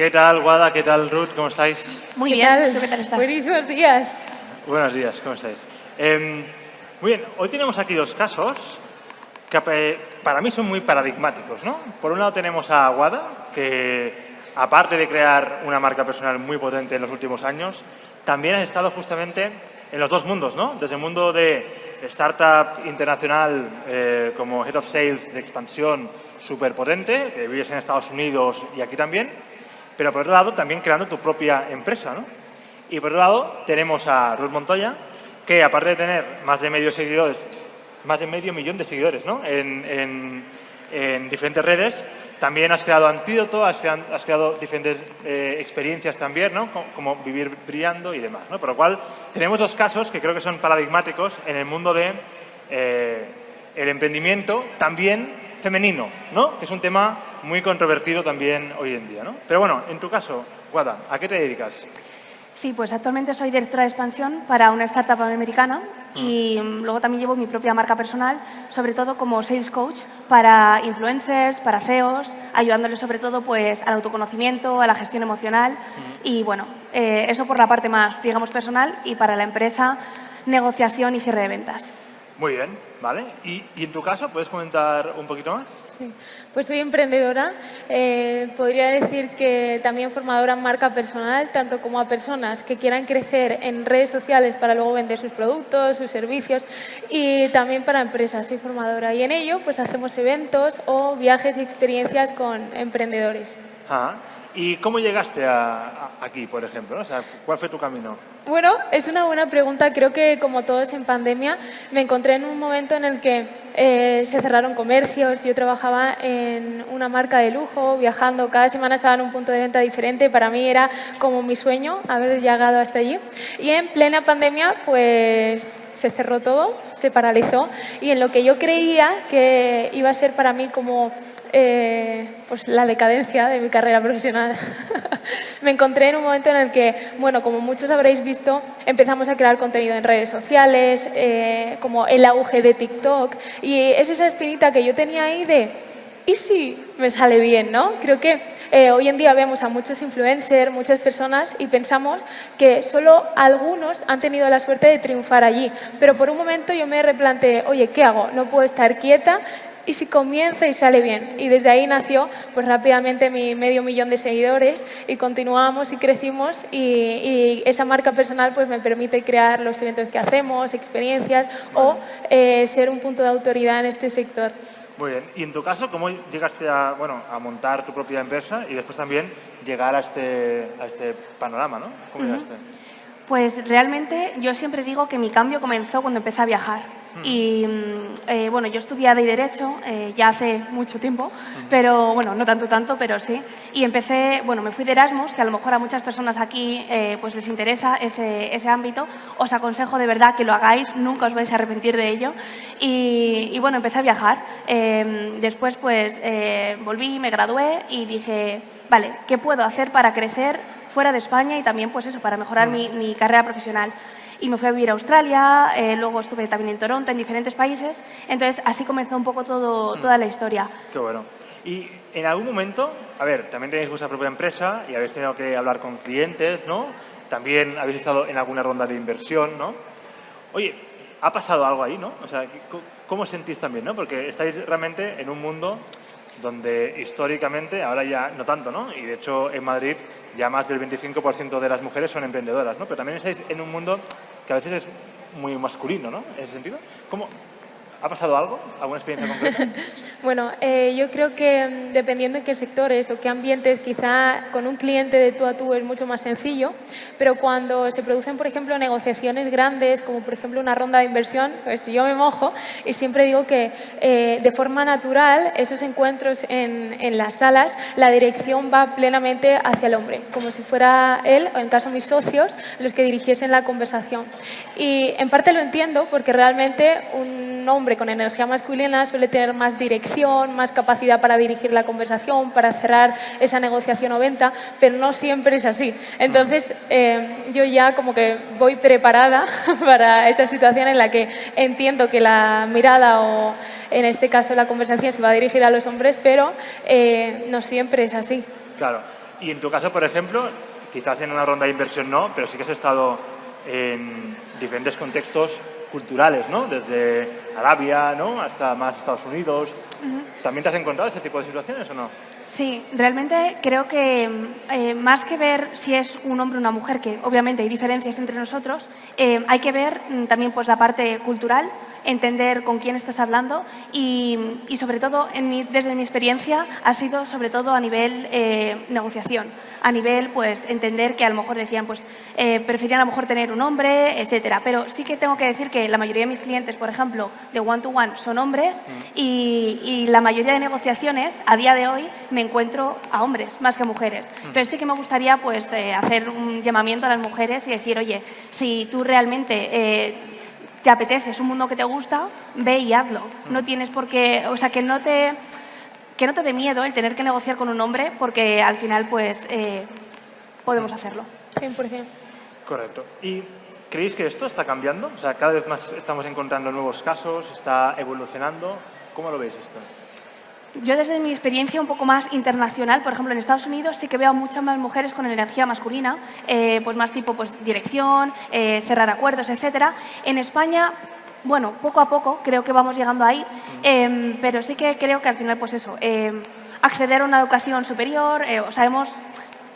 ¿Qué tal, Guada? ¿Qué tal, Ruth? ¿Cómo estáis? Muy bien, ¿tú qué tal estás? Buenísimos días. Buenos días, ¿cómo estáis? Muy bien, hoy tenemos aquí dos casos que para mí son muy paradigmáticos, ¿no? Por un lado tenemos a Guada, que aparte de crear una marca personal muy potente en los últimos años, también has estado justamente en los dos mundos, ¿no? Desde el mundo de startup internacional como Head of Sales de expansión súper potente, que vives en Estados Unidos y aquí también, pero por otro lado también creando tu propia empresa, ¿no? Y por otro lado tenemos a Ruth Montoya, que aparte de tener más de medio millón de seguidores, ¿no? en diferentes redes, también has creado Antídoto, has creado diferentes experiencias también, ¿no? Como Vivir Brillando y demás, ¿no? Por lo cual tenemos dos casos que creo que son paradigmáticos en el mundo de el emprendimiento también femenino, ¿no? Que es un tema muy controvertido también hoy en día, ¿no? Pero bueno, en tu caso, Guada, ¿a qué te dedicas? Sí, pues actualmente soy directora de expansión para una startup americana y luego también llevo mi propia marca personal, sobre todo como sales coach para influencers, para CEOs, ayudándoles sobre todo pues al autoconocimiento, a la gestión emocional y bueno, eso por la parte más, digamos, personal y para la empresa, negociación y cierre de ventas. Muy bien, ¿vale? ¿Y en tu caso puedes comentar un poquito más? Sí, pues soy emprendedora. Podría decir que también formadora en marca personal, tanto como a personas que quieran crecer en redes sociales para luego vender sus productos, sus servicios y también para empresas. Soy formadora y en ello pues hacemos eventos o viajes y experiencias con emprendedores. Ajá. ¿Y cómo llegaste aquí, por ejemplo? O sea, ¿cuál fue tu camino? Bueno, es una buena pregunta. Creo que como todos en pandemia me encontré en un momento en el que se cerraron comercios. Yo trabajaba en una marca de lujo, viajando. Cada semana estaba en un punto de venta diferente. Para mí era como mi sueño haber llegado hasta allí. Y en plena pandemia pues se cerró todo, se paralizó. Y en lo que yo creía que iba a ser para mí como pues la decadencia de mi carrera profesional. Me encontré en un momento en el que, bueno, como muchos habréis visto, empezamos a crear contenido en redes sociales, como el auge de TikTok, y es esa espinita que yo tenía ahí de ¿y si me sale bien, no? Creo que hoy en día vemos a muchos influencers, muchas personas y pensamos que solo algunos han tenido la suerte de triunfar allí, pero por un momento yo me replanteé, oye, ¿qué hago? No puedo estar quieta. ¿Y si comienza y sale bien? Y desde ahí nació pues rápidamente mi medio millón de seguidores y continuamos y crecimos y esa marca personal pues me permite crear los eventos que hacemos, experiencias o ser un punto de autoridad en este sector. Muy bien. Y en tu caso, ¿cómo llegaste a montar tu propia empresa y después también llegar a este panorama, ¿no? ¿Cómo llegaste? Pues realmente yo siempre digo que mi cambio comenzó cuando empecé a viajar. Y bueno, yo estudié ADE y Derecho ya hace mucho tiempo, pero bueno, no tanto, pero sí. Y empecé, bueno, me fui de Erasmus, que a lo mejor a muchas personas aquí pues les interesa ese ámbito. Os aconsejo de verdad que lo hagáis, nunca os vais a arrepentir de ello. Y bueno, empecé a viajar. Después pues volví, me gradué y dije, vale, ¿qué puedo hacer para crecer fuera de España y también pues eso, para mejorar mi carrera profesional? Y me fui a vivir a Australia, luego estuve también en Toronto, en diferentes países. Entonces, así comenzó un poco toda la historia. Qué bueno. Y en algún momento, a ver, también tenéis vuestra propia empresa y habéis tenido que hablar con clientes, ¿no? También habéis estado en alguna ronda de inversión, ¿no? Oye, ha pasado algo ahí, ¿no? O sea, ¿cómo os sentís también, no? Porque estáis realmente en un mundo donde históricamente, ahora ya no tanto, ¿no? Y de hecho en Madrid ya más del 25% de las mujeres son emprendedoras, ¿no? Pero también estáis en un mundo que a veces es muy masculino, ¿no? En ese sentido. ¿Cómo? ¿Ha pasado algo? ¿Alguna experiencia concreta? Bueno, yo creo que dependiendo en qué sectores o qué ambientes, quizá con un cliente de tú a tú es mucho más sencillo, pero cuando se producen, por ejemplo, negociaciones grandes, como por ejemplo una ronda de inversión, pues yo me mojo y siempre digo que de forma natural esos encuentros en las salas, la dirección va plenamente hacia el hombre, como si fuera él, o en caso de mis socios, los que dirigiesen la conversación. Y en parte lo entiendo porque realmente un hombre con energía masculina suele tener más dirección, más capacidad para dirigir la conversación, para cerrar esa negociación o venta, pero no siempre es así. Entonces, yo ya como que voy preparada para esa situación en la que entiendo que la mirada o, en este caso, la conversación se va a dirigir a los hombres, pero no siempre es así. Claro. Y en tu caso, por ejemplo, quizás en una ronda de inversión no, pero sí que has estado en diferentes contextos culturales, ¿no? Desde Arabia, ¿no? Hasta más Estados Unidos. ¿También te has encontrado ese tipo de situaciones o no? Sí, realmente creo que más que ver si es un hombre o una mujer, que obviamente hay diferencias entre nosotros, hay que ver también pues, la parte cultural, entender con quién estás hablando y sobre todo, desde mi experiencia, ha sido sobre todo a nivel negociación, a nivel pues entender que a lo mejor decían pues preferían a lo mejor tener un hombre, etcétera. Pero sí que tengo que decir que la mayoría de mis clientes, por ejemplo, de one-to-one son hombres y la mayoría de negociaciones a día de hoy me encuentro a hombres más que a mujeres. Entonces sí que me gustaría pues hacer un llamamiento a las mujeres y decir, oye, si tú realmente te apetece, es un mundo que te gusta, ve y hazlo. No tienes por qué, o sea, que no te dé miedo el tener que negociar con un hombre porque al final pues podemos hacerlo. 100%. Correcto. ¿Y creéis que esto está cambiando? O sea, cada vez más estamos encontrando nuevos casos, está evolucionando. ¿Cómo lo veis esto? Yo desde mi experiencia un poco más internacional, por ejemplo en Estados Unidos sí que veo a muchas más mujeres con energía masculina, pues más tipo pues, dirección, cerrar acuerdos, etcétera. En España, bueno, poco a poco creo que vamos llegando ahí, pero sí que creo que al final pues eso, acceder a una educación superior, o sea,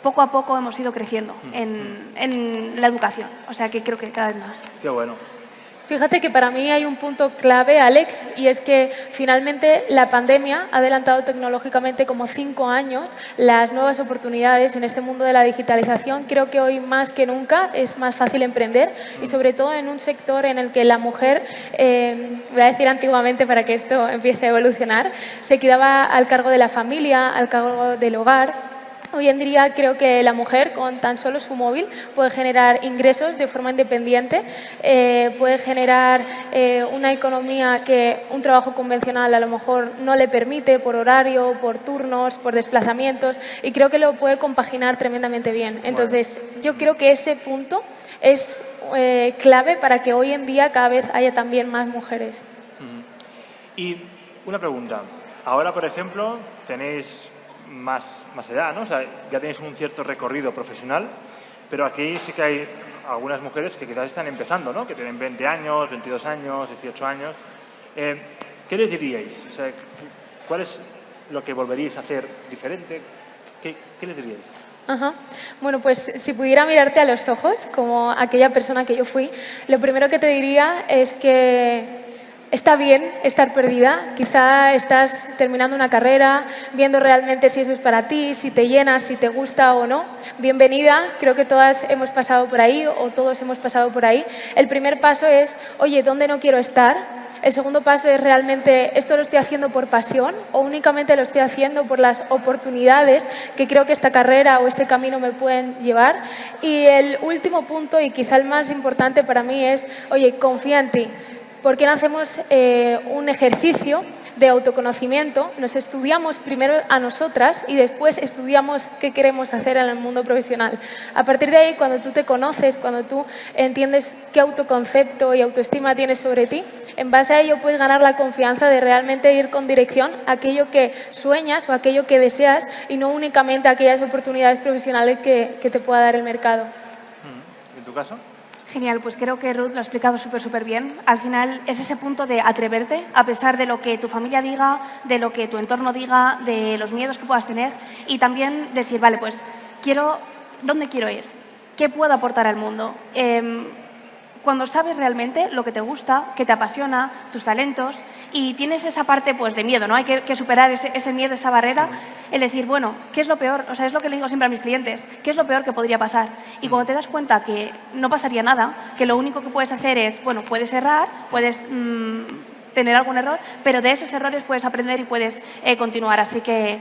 poco a poco hemos ido creciendo en la educación, o sea que creo que cada vez más. Qué bueno. Fíjate que para mí hay un punto clave, Alex, y es que finalmente la pandemia ha adelantado tecnológicamente como 5 años las nuevas oportunidades en este mundo de la digitalización. Creo que hoy más que nunca es más fácil emprender y sobre todo en un sector en el que la mujer, voy a decir antiguamente para que esto empiece a evolucionar, se quedaba al cargo de la familia, al cargo del hogar. Hoy en día creo que la mujer con tan solo su móvil puede generar ingresos de forma independiente, puede generar una economía que un trabajo convencional a lo mejor no le permite por horario, por turnos, por desplazamientos y creo que lo puede compaginar tremendamente bien. Entonces yo creo que ese punto es clave para que hoy en día cada vez haya también más mujeres. Y una pregunta. Ahora, por ejemplo, tenéis más edad, ¿no? O sea, ya tenéis un cierto recorrido profesional, pero aquí sí que hay algunas mujeres que quizás están empezando, ¿no? Que tienen 20 años, 22 años, 18 años. ¿Qué les diríais? O sea, ¿cuál es lo que volveríais a hacer diferente? ¿Qué les diríais? Ajá. Bueno, pues si pudiera mirarte a los ojos, como aquella persona que yo fui, lo primero que te diría es que está bien estar perdida, quizá estás terminando una carrera, viendo realmente si eso es para ti, si te llena, si te gusta o no. Bienvenida, creo que todas hemos pasado por ahí o todos hemos pasado por ahí. El primer paso es, oye, ¿dónde no quiero estar? El segundo paso es realmente, ¿esto lo estoy haciendo por pasión o únicamente lo estoy haciendo por las oportunidades que creo que esta carrera o este camino me pueden llevar? Y el último punto, y quizá el más importante para mí, es, oye, confía en ti. ¿Por qué no hacemos un ejercicio de autoconocimiento? Nos estudiamos primero a nosotras y después estudiamos qué queremos hacer en el mundo profesional. A partir de ahí, cuando tú te conoces, cuando tú entiendes qué autoconcepto y autoestima tienes sobre ti, en base a ello puedes ganar la confianza de realmente ir con dirección a aquello que sueñas o aquello que deseas y no únicamente a aquellas oportunidades profesionales que te pueda dar el mercado. ¿En tu caso? Genial, pues creo que Ruth lo ha explicado súper bien. Al final es ese punto de atreverte, a pesar de lo que tu familia diga, de lo que tu entorno diga, de los miedos que puedas tener y también decir, vale, pues ¿dónde quiero ir? ¿Qué puedo aportar al mundo? Cuando sabes realmente lo que te gusta, que te apasiona, tus talentos y tienes esa parte pues, de miedo, ¿no? Hay que superar ese miedo, esa barrera, el decir, bueno, ¿qué es lo peor? O sea, es lo que le digo siempre a mis clientes, ¿qué es lo peor que podría pasar? Y cuando te das cuenta que no pasaría nada, que lo único que puedes hacer es, bueno, puedes errar, puedes tener algún error, pero de esos errores puedes aprender y puedes continuar. Así que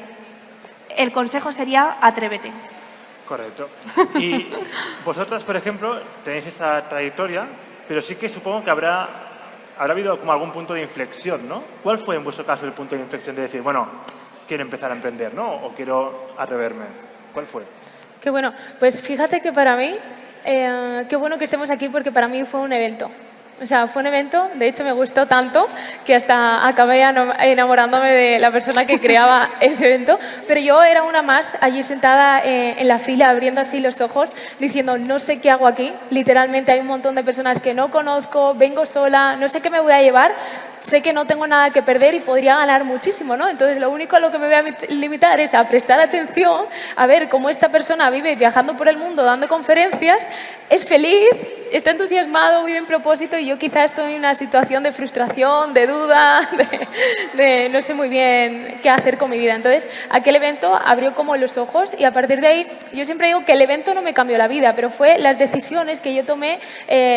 el consejo sería atrévete. Correcto. Y vosotras, por ejemplo, tenéis esta trayectoria, pero sí que supongo que habrá habido como algún punto de inflexión, ¿no? ¿Cuál fue en vuestro caso el punto de inflexión de decir, bueno, quiero empezar a emprender, ¿no? O quiero atreverme? ¿Cuál fue? Qué bueno. Pues fíjate que para mí, qué bueno que estemos aquí porque para mí fue un evento. O sea, fue un evento, de hecho me gustó tanto que hasta acabé enamorándome de la persona que creaba ese evento, pero yo era una más allí sentada en la fila abriendo así los ojos diciendo no sé qué hago aquí, literalmente hay un montón de personas que no conozco, vengo sola, no sé qué me voy a llevar, sé que no tengo nada que perder y podría ganar muchísimo, ¿no? Entonces lo único a lo que me voy a limitar es a prestar atención, a ver cómo esta persona vive viajando por el mundo, dando conferencias, es feliz, está entusiasmado, vive en propósito y yo quizá estoy en una situación de frustración, de duda, de no sé muy bien qué hacer con mi vida. Entonces aquel evento abrió como los ojos y a partir de ahí yo siempre digo que el evento no me cambió la vida, pero fue las decisiones que yo tomé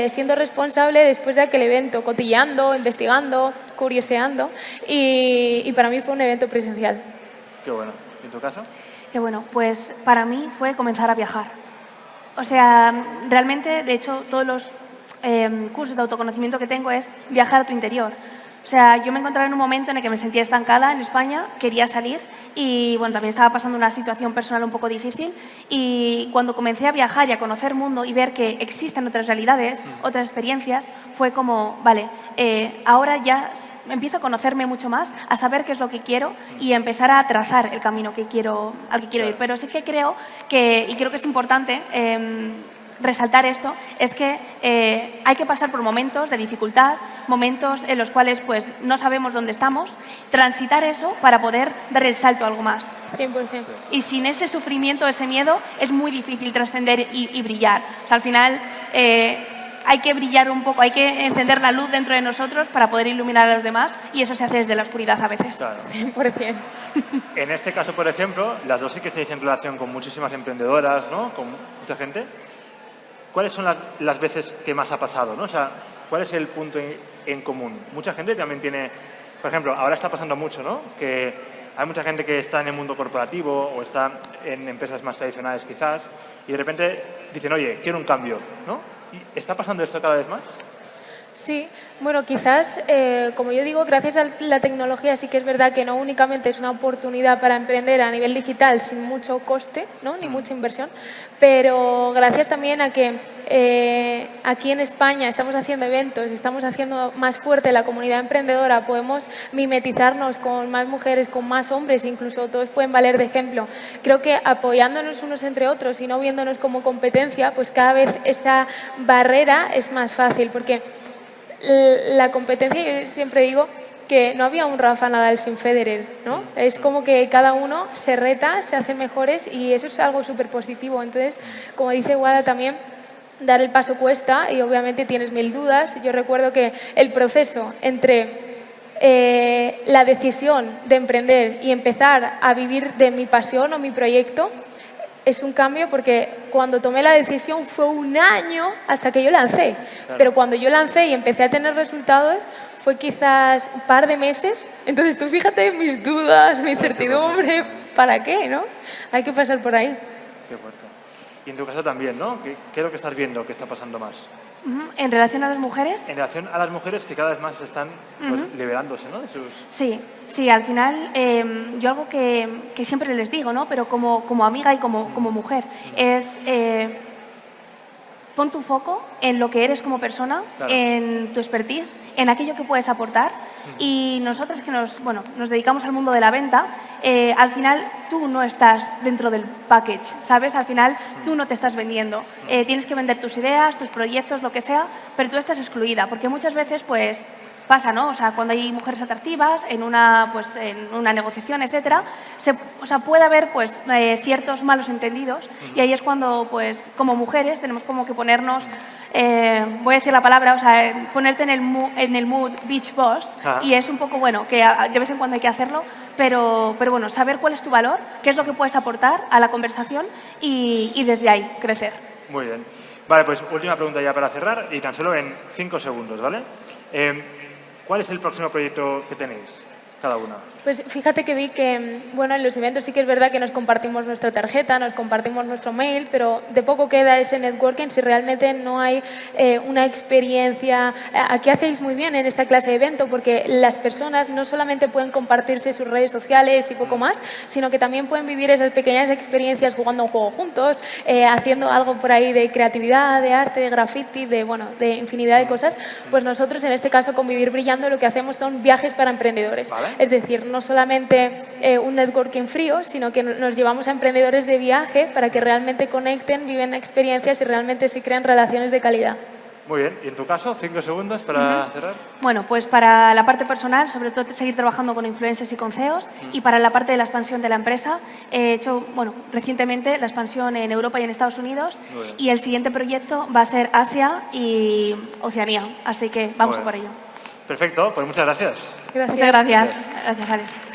siendo responsable después de aquel evento, cotilleando, investigando, curioseando y para mí fue un evento presencial. Qué bueno. ¿Y en tu caso? Que bueno, pues para mí fue comenzar a viajar. O sea, realmente, de hecho, todos los cursos de autoconocimiento que tengo es viajar a tu interior. O sea, yo me encontraba en un momento en el que me sentía estancada en España, quería salir y bueno, también estaba pasando una situación personal un poco difícil y cuando comencé a viajar y a conocer el mundo y ver que existen otras realidades, otras experiencias, fue como, vale, ahora ya empiezo a conocerme mucho más, a saber qué es lo que quiero y a empezar a trazar el camino al que quiero ir. Pero sí que creo que, y creo que es importante, resaltar esto, es que hay que pasar por momentos de dificultad, momentos en los cuales pues, no sabemos dónde estamos, transitar eso para poder dar el salto a algo más. 100%. Y sin ese sufrimiento, ese miedo, es muy difícil trascender y brillar. O sea, al final hay que brillar un poco, hay que encender la luz dentro de nosotros para poder iluminar a los demás y eso se hace desde la oscuridad a veces. Claro. 100%. En este caso, por ejemplo, las dos sí que estáis en relación con muchísimas emprendedoras, ¿no? Con mucha gente. ¿Cuáles son las veces que más ha pasado, ¿no? O sea, ¿cuál es el punto en común? Mucha gente también tiene, por ejemplo, ahora está pasando mucho, ¿no? Que hay mucha gente que está en el mundo corporativo o está en empresas más tradicionales quizás y de repente dicen, oye, quiero un cambio, ¿no? ¿Y está pasando esto cada vez más? Sí, bueno, quizás, como yo digo, gracias a la tecnología sí que es verdad que no únicamente es una oportunidad para emprender a nivel digital sin mucho coste, ¿no? Ni mucha inversión, pero gracias también a que aquí en España estamos haciendo eventos, estamos haciendo más fuerte la comunidad emprendedora, podemos mimetizarnos con más mujeres, con más hombres, incluso todos pueden valer de ejemplo. Creo que apoyándonos unos entre otros y no viéndonos como competencia, pues cada vez esa barrera es más fácil, porque la competencia, yo siempre digo que no había un Rafa Nadal sin Federer, ¿no? Es como que cada uno se reta, se hacen mejores y eso es algo súper positivo. Entonces, como dice Guada también, dar el paso cuesta y obviamente tienes mil dudas. Yo recuerdo que el proceso entre la decisión de emprender y empezar a vivir de mi pasión o mi proyecto es un cambio porque cuando tomé la decisión fue un año hasta que yo lancé. Claro. Pero cuando yo lancé y empecé a tener resultados fue quizás un par de meses. Entonces tú fíjate mis dudas, mi incertidumbre, ¿para qué, no? Hay que pasar por ahí. Qué fuerte. Y en tu caso también, ¿no? ¿Qué es lo que estás viendo que está pasando más? ¿En relación a las mujeres? En relación a las mujeres que cada vez más están pues, liberándose, ¿no? De sus... Sí, al final yo algo que siempre les digo, ¿no? Pero como amiga y como mujer, es pon tu foco en lo que eres como persona, claro, en tu expertise, en aquello que puedes aportar. Y nosotros que nos dedicamos al mundo de la venta, al final tú no estás dentro del package, ¿sabes? Al final tú no te estás vendiendo. Tienes que vender tus ideas, tus proyectos, lo que sea, pero tú estás excluida, porque muchas veces pues pasa, ¿no? O sea, cuando hay mujeres atractivas en una negociación, etcétera, puede haber pues ciertos malos entendidos y ahí es cuando pues como mujeres tenemos como que ponernos voy a decir la palabra, o sea, ponerte en el mood beach boss y es un poco bueno que de vez en cuando hay que hacerlo, pero bueno, saber cuál es tu valor, qué es lo que puedes aportar a la conversación y desde ahí crecer. Muy bien. Vale, pues última pregunta ya para cerrar y tan solo en 5 segundos, ¿vale? ¿Cuál es el próximo proyecto que tenéis? cada una? Pues fíjate que vi que, bueno, en los eventos sí que es verdad que nos compartimos nuestra tarjeta, nos compartimos nuestro mail, pero de poco queda ese networking si realmente no hay una experiencia. Aquí hacéis muy bien en esta clase de evento porque las personas no solamente pueden compartirse sus redes sociales y poco más, sino que también pueden vivir esas pequeñas experiencias jugando un juego juntos, haciendo algo por ahí de creatividad, de arte, de graffiti, de infinidad de cosas. Pues nosotros en este caso con Vivir Brillando lo que hacemos son viajes para emprendedores. Vale. Es decir, no solamente un networking frío, sino que nos llevamos a emprendedores de viaje para que realmente conecten, viven experiencias y realmente se crean relaciones de calidad. Muy bien. ¿Y en tu caso, 5 segundos para cerrar? Bueno, pues para la parte personal, sobre todo seguir trabajando con influencers y con CEOs, y para la parte de la expansión de la empresa, he hecho, bueno, recientemente la expansión en Europa y en Estados Unidos, Muy bien. y el siguiente proyecto va a ser Asia y Oceanía, así que vamos a por ello. Perfecto, pues muchas gracias. Gracias. Muchas gracias. Gracias, Alex.